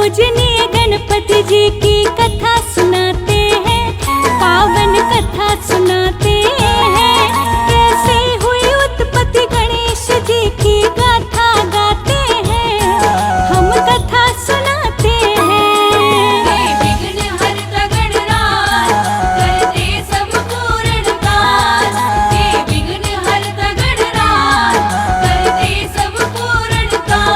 पूजनीय गणपति जी की कथा सुनाते हैं, पावन कथा सुनाते हैं। कैसे हुई उत्पत्ति गणेश जी की गाथा गाते हैं, हम कथा सुनाते हैं। विघ्न हरता गणराज करते सब पूर्ण काज। हे विघ्न हरता गणराज करते सब पूर्ण काज।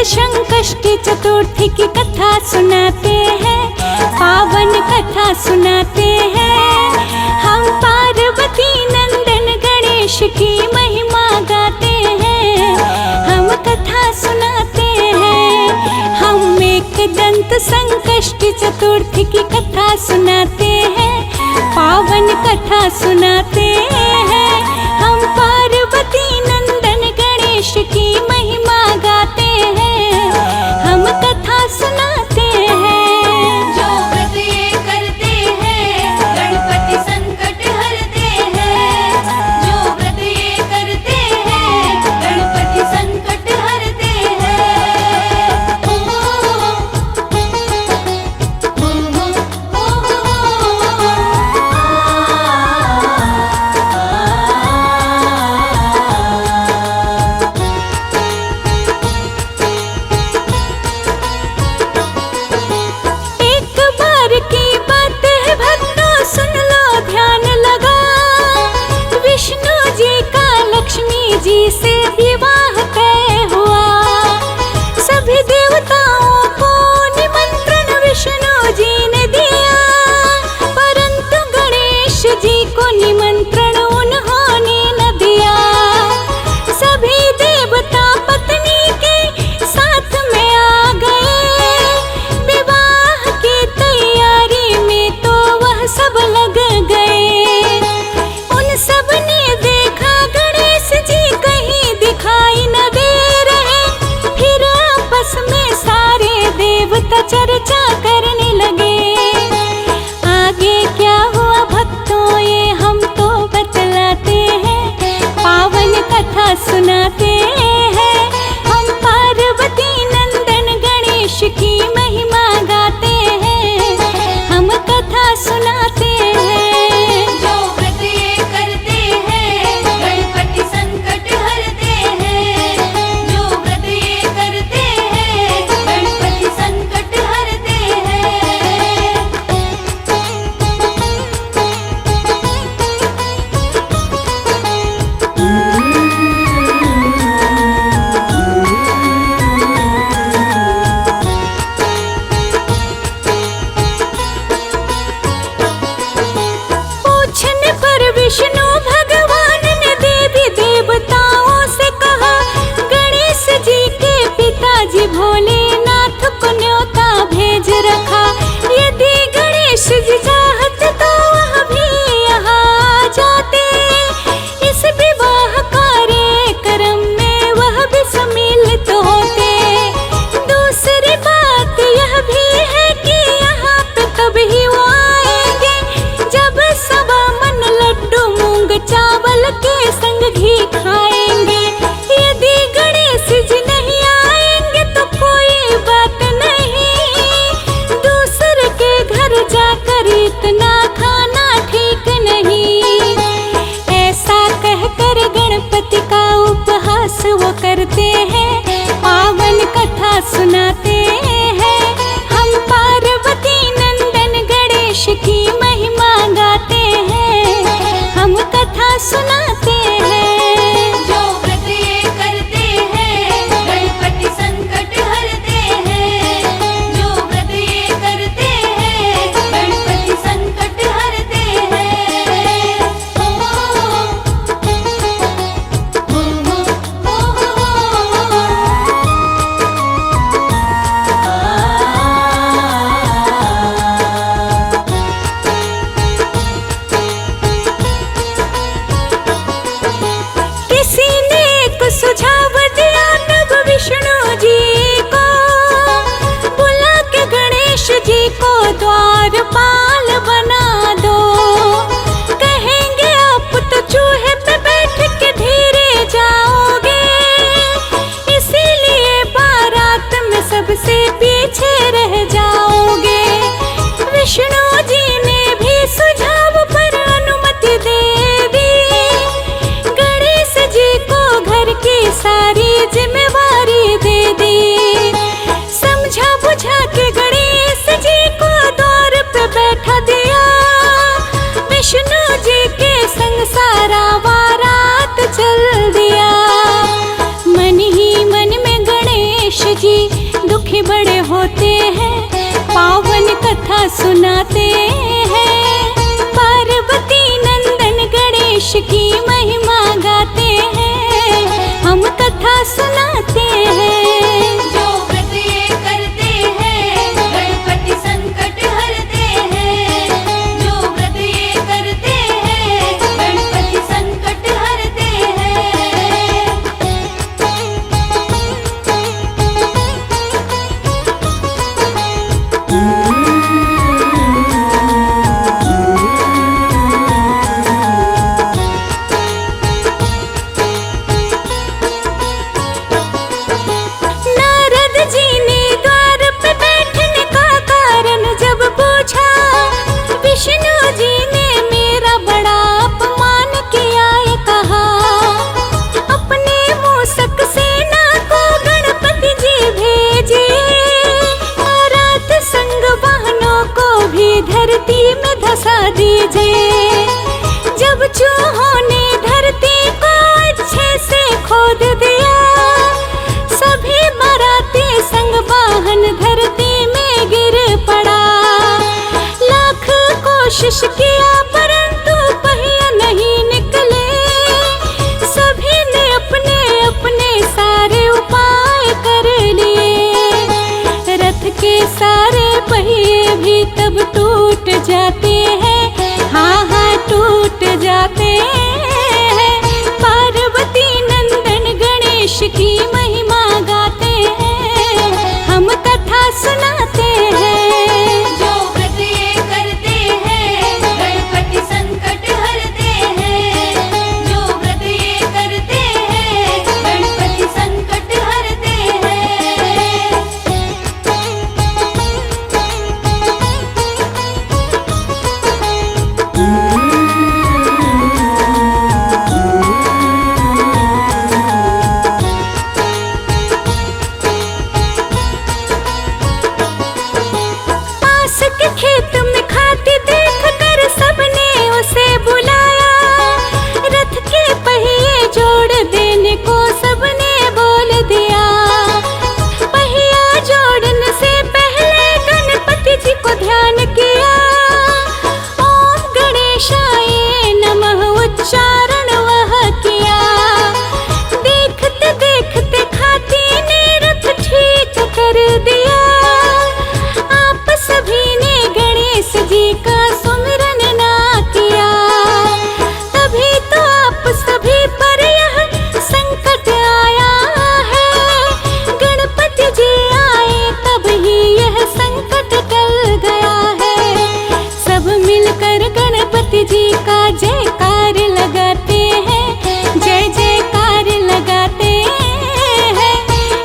संकष्टी चतुर्थी की कथा सुनाते हैं, पावन कथा सुनाते हैं। हम पार्वती नंदन गणेश की महिमा गाते हैं, हम कथा सुनाते हैं। हम एक दंत संकष्टी चतुर्थी की कथा सुनाते हैं, पावन कथा सुनाते हैं। हम पार्वती नंदन गणेश की महिमा गाते हैं, हम कथा सुनाते हैं। जो व्रत ये करते हैं गणपति संकट हरते हैं, जो व्रत ये करते हैं गणपति संकट हरते हैं। ओ एक बार की बात है भक्तों, सुन लो ध्यान लगा। विष्णु जी का लक्ष्मी जी से विवाह तय हुआ। सभी देवताओं को निमंत्रण विष्णु जी ने दिया, परंतु गणेश जी को निमंत्रण उन्होंने न दिया। सभी देवता पत्नी के साथ में आ गए, विवाह की तैयारी में तो वह सब लग गए। उन सब ने देखा गणेश जी कहीं दिखाई सुनाते हैं। पार्वती नंदन गणेश की महिमा गाते हैं, हम कथा सुनाते हैं। जो व्रत ये करते हैं गणपति संकट हरते हैं। जो व्रत ये करते हैं गणपति संकट हरते हैं। नारद जी ने द्वार पे बैठने का कारण जब पूछा, विष्णु जी ने मेरा बड़ा अपमान किया ये कहा। अपने मूषक सेना को गणपति जी भेजे, रात संग वाहनों को भी धरती में धसा दीजिए। जब चूहों ने धरती को अच्छे से खोद दिया, सभी मराठी संग वाहन धरती में गिर पड़ा। लाख कोशिश किया परंतु पहिया नहीं निकले। सभी ने अपने अपने सारे उपाय कर लिए। रथ के सारे पहिए भी तब टूट जाते हैं, हाँ हाँ टूट जाते हैं। पार्वती नंदन गणेश की महिमा गाते हैं, हम कथा सुनाते हैं। जो व्रत ये करते हैं गणपति संकट हरते हैं। जो व्रत ये करते हैं गणपति संकट हरते हैं। पास के खेत में खाती देख कर सबने उसे बुलाया। रथ के पहिए जोड़ देने को सबने बोल दिया। पहिया जोड़ने से पहले गणपति जी को ध्यान किया। ओम गणेशाय नमः उच्चारण वह किया। देखते देखते खाती ने रथ ठीक कर दिया। आप सभी ने गणेश जी का सुमिरन ना किया, तभी तो आप सभी पर यह संकट आया है। गणपति जी आए तब ही यह संकट टल गया है। सब मिलकर गणपति जी का जयकार लगाते हैं, जय जयकार लगाते हैं।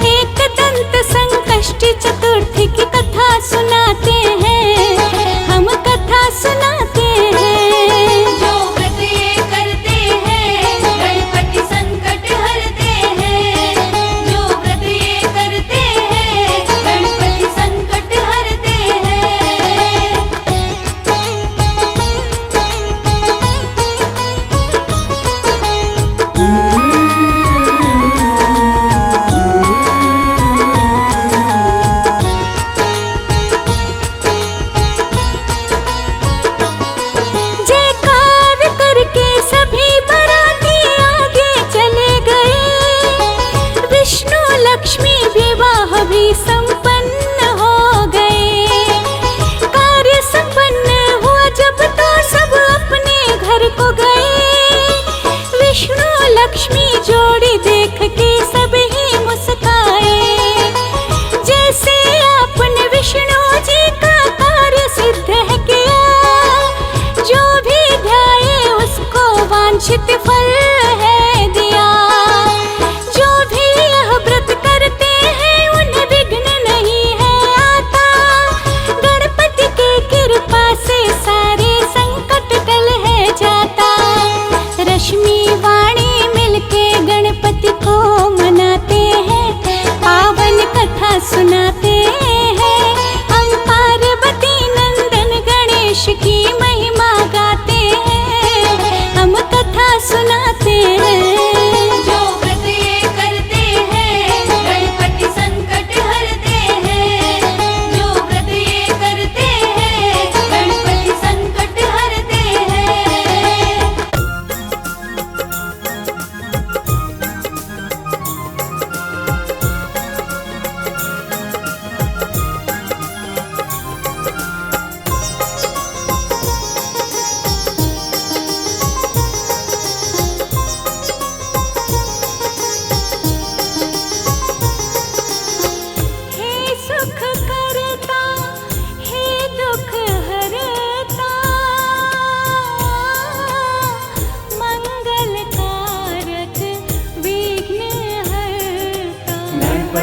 एक दंत संकष्टी चतुर्थी की कथा सुनाते हैं, हम कथा सुनाते हैं। जो व्रत ये करते हैं गणपति संकट हरते हैं। जो व्रत ये करते हैं गणपति संकट हरते हैं। जयकार करके सभी बाराती आगे चले गए। विष्णु लक्ष्मी विवाह भी संपन्न हो गए। कार्य संपन्न हुआ जब तो सब अपने घर को गए। विष्णु लक्ष्मी जोड़ी देख के सब ही मुस्काए। जैसे आपने विष्णु जी का कार्य सिद्ध है किया, जो भी ध्याए उसको वांछित फल है दिया। जो भी यह व्रत करते हैं उन्हें विघ्न नहीं है आता। गणपति की कृपा से सारे संकट टल है जाता। रश्मि वाणी मिलके गणपति को मनाते हैं, पावन कथा सुनाते हैं। हम पार्वती नंदन गणेश की महिमा गाते हैं, हम कथा सुनाते हैं। जो व्रत ये करते हैं गणपति संकट हरते हैं। जो व्रत ये करते हैं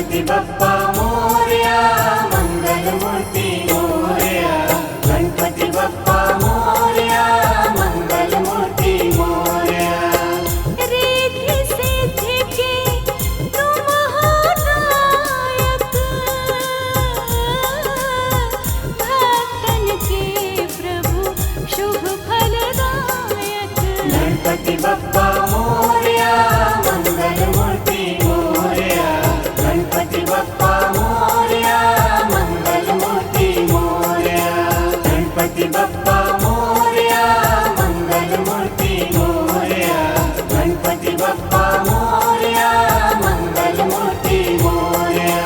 गणपति बप्पा मोरया, मंगल मूर्ति मोरया। गणपति बप्पा मोरया, मंगल मूर्ति मोरया। रिद्धि सिद्धि के तुम हो नायक, भक्तन के प्रभु शुभ फलदायक। गणपति बप्पा मोरया, मंगल मूर्ति मोरया। गणपति बप्पा मोरया, मंगल मूर्ति मोरया। गणपति बप्पा मोरया, मंगल मूर्ति मोरया। गणपति बप्पा मोरया, मंगल मूर्ति मोरया।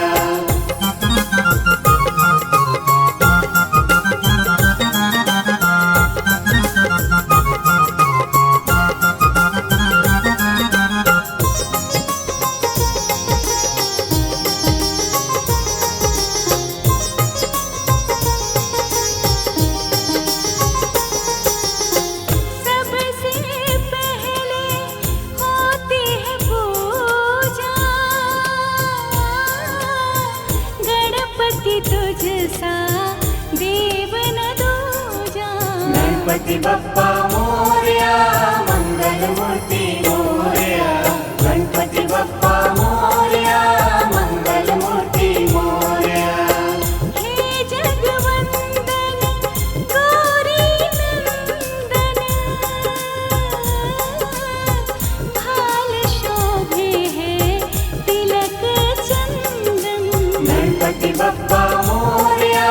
सबसे पहले होती है पूजा, गणपति तुझसा देव न दूजा। गणपति बप्पा मोरया, मंगल मूर्ति मोरया। गणपति बप्पा मोरया, मंगल मूर्ति मोरया। हे जगवंदन गौरी नंदन, भाल शोभे है तिलक चंदन। गणपति बप्पा मोरया,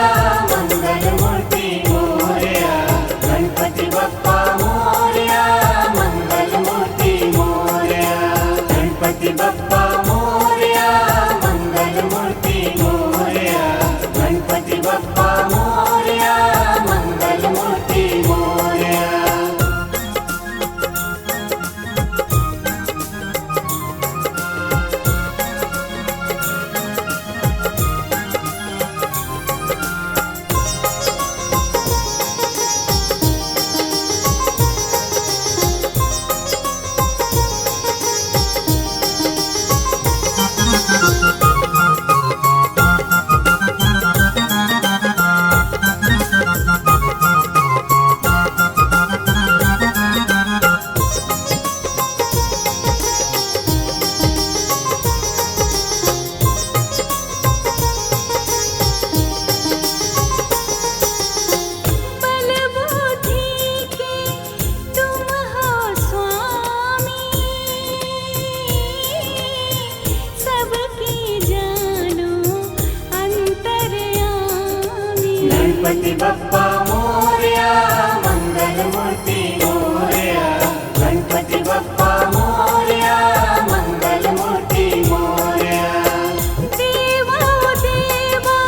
मंगल मूर्ति मोरया। गणपति बप्पा मोरया, मंगल मूर्ति मोरया। गणपति बप्पा मोरया, मंगल मूर्ति मोरया। गणपति बप्पा मोरया, मंगल मूर्ति मोरया। बल बुद्धि के तुम हो स्वामी, सबकी जानो अंतर्यामी। गणपति बप्पा मोरया, मंगल मूर्ति मोरया। गणपति बप्पा मोरया, मंगल मूर्ति मोरया। देवा देवा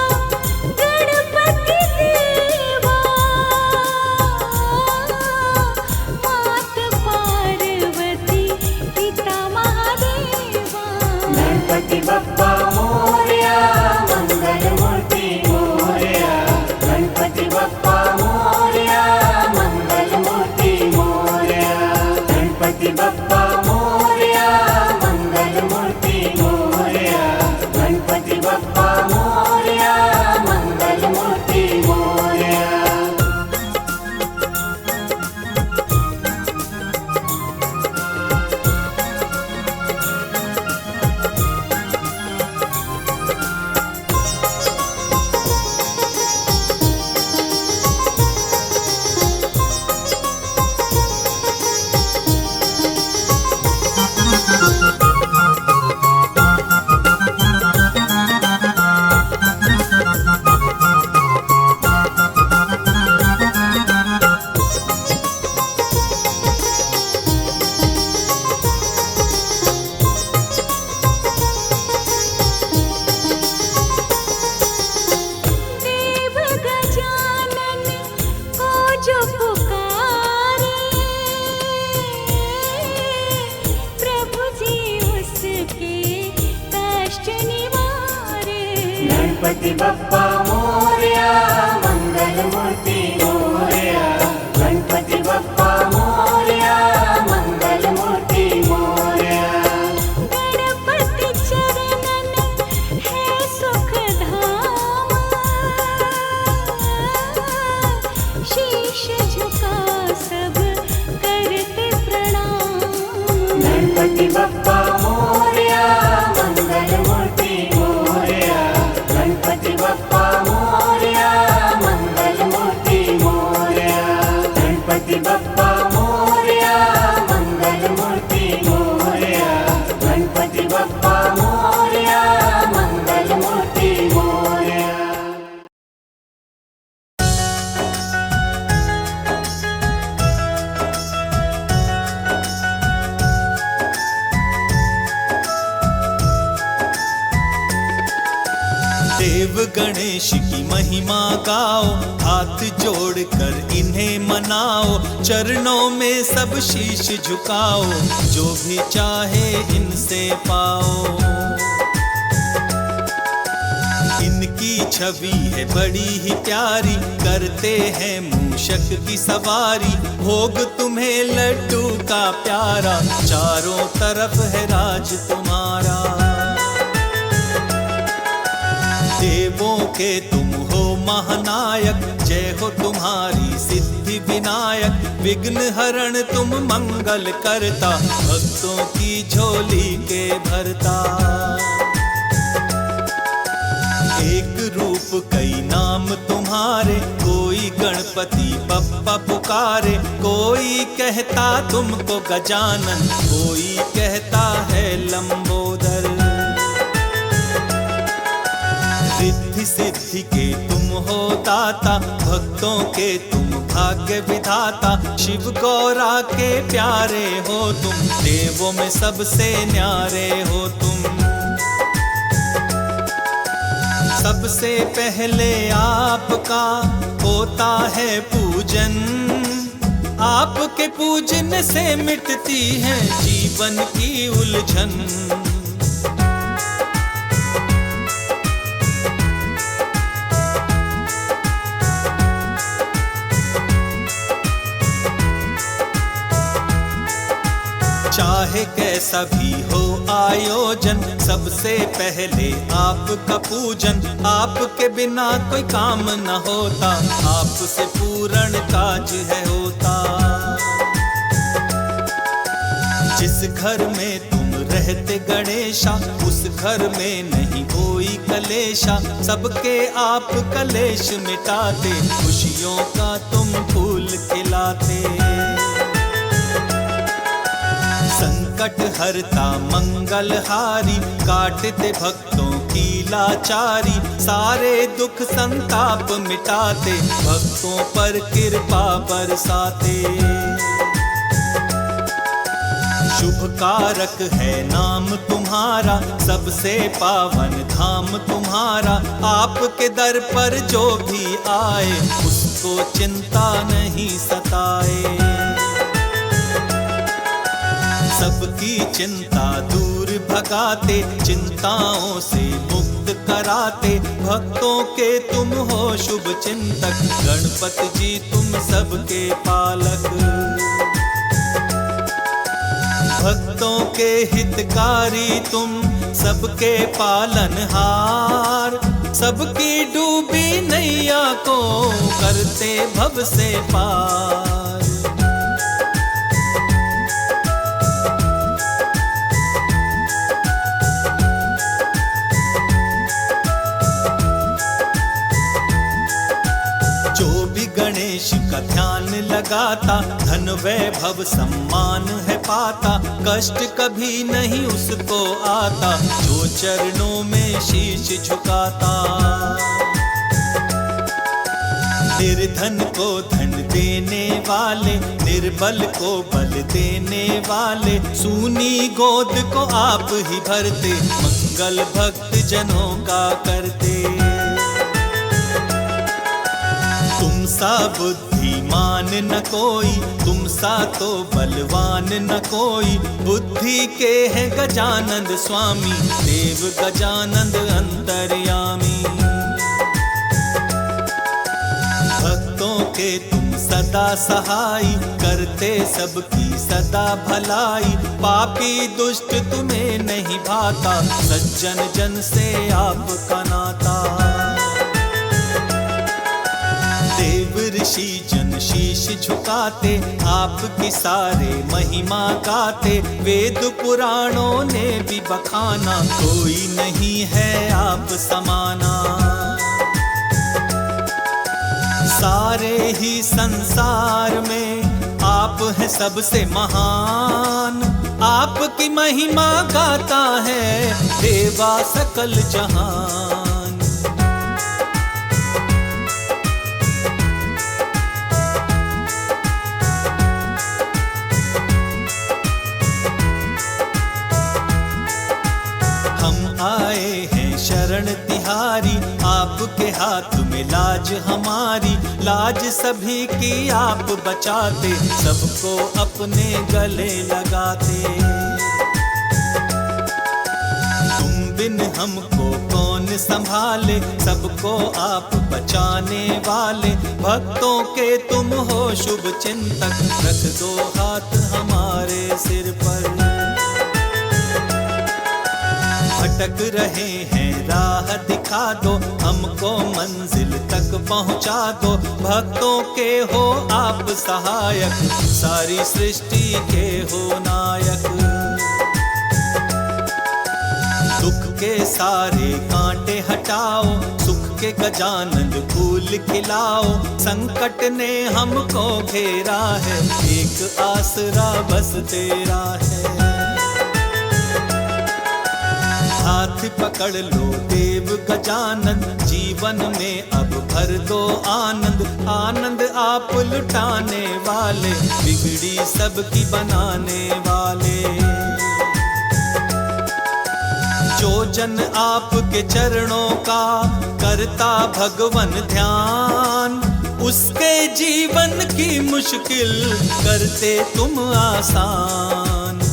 गणपति देवा, मात पार्वती पिता महादेवा। गणपति बप्पा मोरया, मंगल मूर्ति मोरया। गणपति बप्पा मोरया, मंगल मूर्ति मोरया। गणपति बप्पा मोरया, मंगल मूर्ति मोरया। गणपति बप्पा मोरया, मंगल मूर्ति मोरया। देव गजानन को जो पुकारे, प्रभु जी उसके कष्ट निवारे। गणपति बप्पा मोरया, मंगल मूर्ति मोरया। गणपति बप्पा मोरया, मंगल मूर्ति मोरया। गणपति चरणन गणपति बप्पा मोरया मंगल मूर्ति मोरया गणपति बप्पा मोरया मंगल मूर्ति मोरया गणपति बप्पा मोरया मंगल मूर्ति मोरया गणपति बप्पा मोरया मंगल मूर्ति मोरया। देव गणेश की महिमा गाओ, हाथ जोड़कर इन्हें मनाओ, चरणों में सब शीश झुकाओ, जो भी चाहे इनसे पाओ। इनकी छवि है बड़ी ही प्यारी, करते हैं मूषक की सवारी, भोग तुम्हें लड्डू का प्यारा, चारों तरफ है राज तुम्हारा। देवों के तुम हो महानायक, जय हो तुम्हारी सिद्धि विनायक, विघ्न हरण तुम मंगल करता, भक्तों की झोली के भरता। एक रूप कई नाम तुम्हारे, कोई गणपति बप्पा पुकारे, कोई कहता तुमको गजानन, कोई कहता है लंबोदर। रिद्धि सिद्धि के तुम हो दाता, भक्तों के तुम भाग्य विधाता, शिव गौरा के प्यारे हो तुम, देवों में सबसे न्यारे हो तुम। सबसे पहले आपका होता है पूजन, आपके पूजन से मिटती है जीवन की उलझन। चाहे कैसा भी हो आयोजन, सबसे पहले आपका पूजन, आपके बिना कोई काम न होता, आपसे पूर्ण काज है होता। जिस घर में तुम रहते गणेशा, उस घर में नहीं कोई कलेशा, सबके आप कलेश मिटाते, खुशियों का तुम फूल खिलाते। संकट हरता मंगलहारी, काटते भक्तों की लाचारी, सारे दुख संताप मिटाते, भक्तों पर कृपा बरसाते। शुभ कारक है नाम तुम्हारा, सबसे पावन धाम तुम्हारा, आपके दर पर जो भी आए, उसको चिंता नहीं सताए। सबकी चिंता दूर भगाते, चिंताओं से मुक्त कराते, भक्तों के तुम हो शुभ चिंतक, गणपति जी तुम सबके पालक। भक्तों के हितकारी तुम, सबके पालनहार, सबकी डूबी नैया को करते भव से पार। गणेश का ध्यान लगाता, धन वैभव सम्मान है पाता, कष्ट कभी नहीं उसको आता, जो चरणों में शीश झुकाता। निर्धन को धन देने वाले, निर्बल को बल देने वाले, सूनी गोद को आप ही भरते, मंगल भक्त जनों का करते। तुम सा बुद्धिमान न कोई, तुम सा तो बलवान न कोई, बुद्धि के हैं गजानंद स्वामी, देव गजानंद अंतर्यामी। भक्तों के तुम सदा सहाय, करते सबकी सदा भलाई, पापी दुष्ट तुम्हें नहीं भाता, सज्जन जन से आपका नाता। देव ऋषि जन शीश झुकाते, आपकी सारे महिमा गाते। वेद पुराणों ने भी बखाना, कोई नहीं है आप समाना। सारे ही संसार में आप हैं सबसे महान, आपकी महिमा गाता है देवा सकल जहान। हम आए हैं शरण तिहारी, आपके हाथ में लाज हमारी। लाज सभी की आप बचाते, सबको अपने गले लगाते। तुम बिन हमको कौन संभाले, सबको आप बचाने वाले। भक्तों के तुम हो शुभ चिंतक, रख दो हाथ हमारे सिर पर। भटक रहे हैं राह दिखा दो, हमको मंजिल तक पहुंचा दो। भक्तों के हो आप सहायक, सारी सृष्टि के हो नायक। दुख के सारे कांटे हटाओ, सुख के गजानन फूल खिलाओ। संकट ने हमको घेरा है, एक आसरा बस तेरा है। हाथ पकड़ लो देव गजानन, जीवन में अब भर दो आनंद। आनंद आप लुटाने वाले, बिगड़ी सबकी बनाने वाले। जो जन आपके चरणों का करता भगवन ध्यान, उसके जीवन की मुश्किल करते तुम आसान।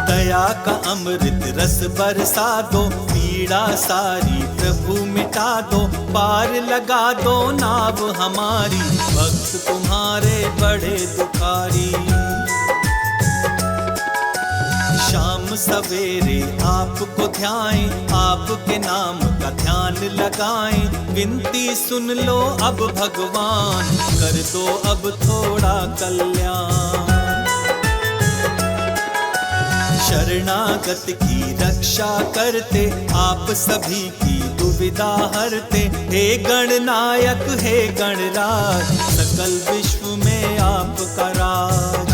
दया का अमृत रस बरसा दो, पीड़ा सारी प्रभु मिटा दो। पार लगा दो नाव हमारी, भक्त तुम्हारे बड़े दुखारी। शाम सवेरे आपको ध्याएं, आपके नाम का ध्यान लगाएं। विनती सुन लो अब भगवान, कर दो अब थोड़ा कल्याण। शरणागत की रक्षा करते, आप सभी की दुविधा हरते। हे गणनायक हे गणराज, सकल विश्व में आपका राज।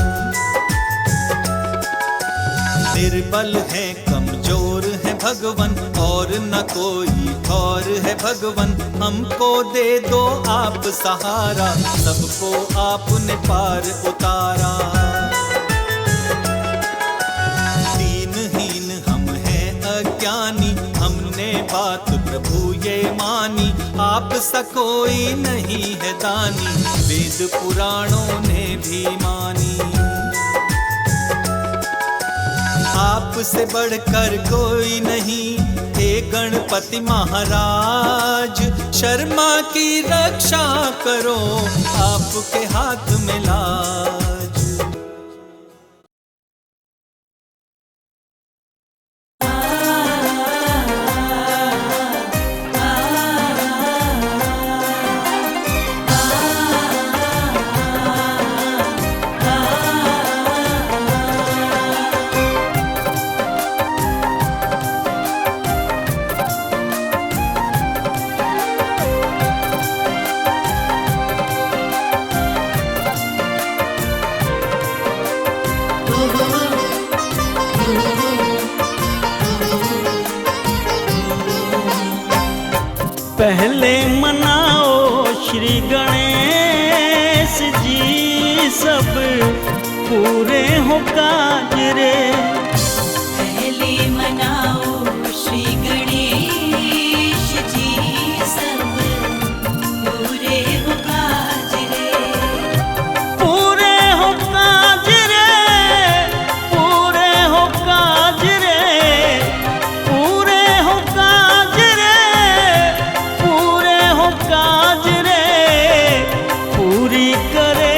निर्बल है कमजोर है भगवन, और न कोई और है भगवन। हमको दे दो आप सहारा, सबको आपने पार उतारा। ज्ञानी हमने बात प्रभु ये मानी, आप सा कोई नहीं है दानी, वेद पुराणों ने भी मानी। आपसे बढ़कर कोई नहीं, हे गणपति महाराज। शर्मा की रक्षा करो, आपके हाथ में लाज। पहले मनाओ श्री गणेश जी, सब पूरे हो काज रे। पहले मनाओ श्री गणेश जी, सब पूरे हो काज रे। पूरे हो काज रे, पूरे हो काज रे, पूरे हो काज रे, पूरे हो काज रे। पूरी करे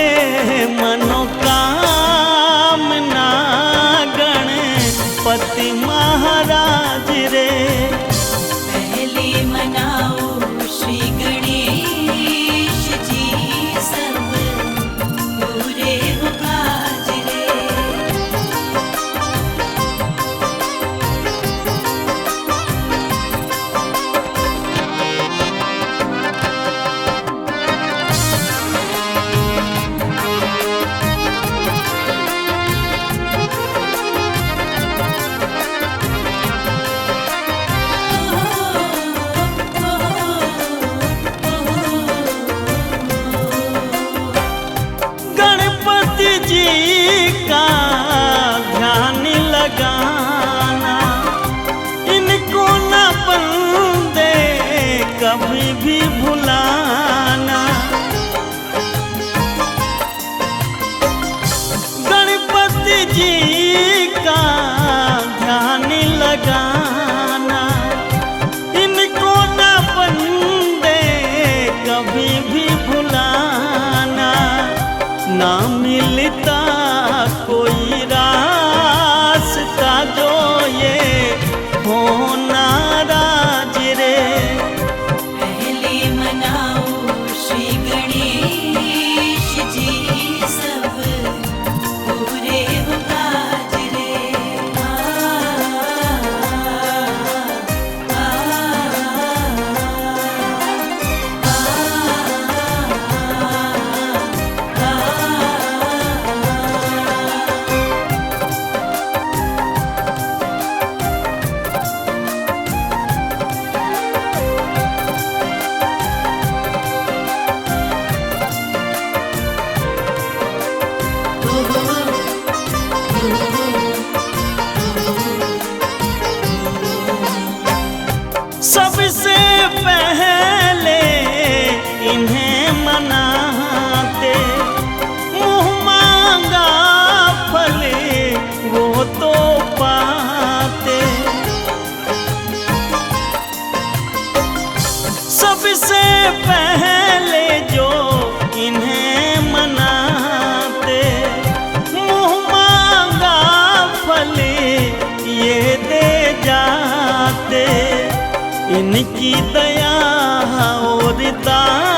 मनोकामना सबसे पहले इन्हें मनाते, मुँह मांगा फल वो तो पाते। सबसे पहले जो इन्हें मनाते, मुँह मांगा फल ये दे जाते। इनकी दया और दान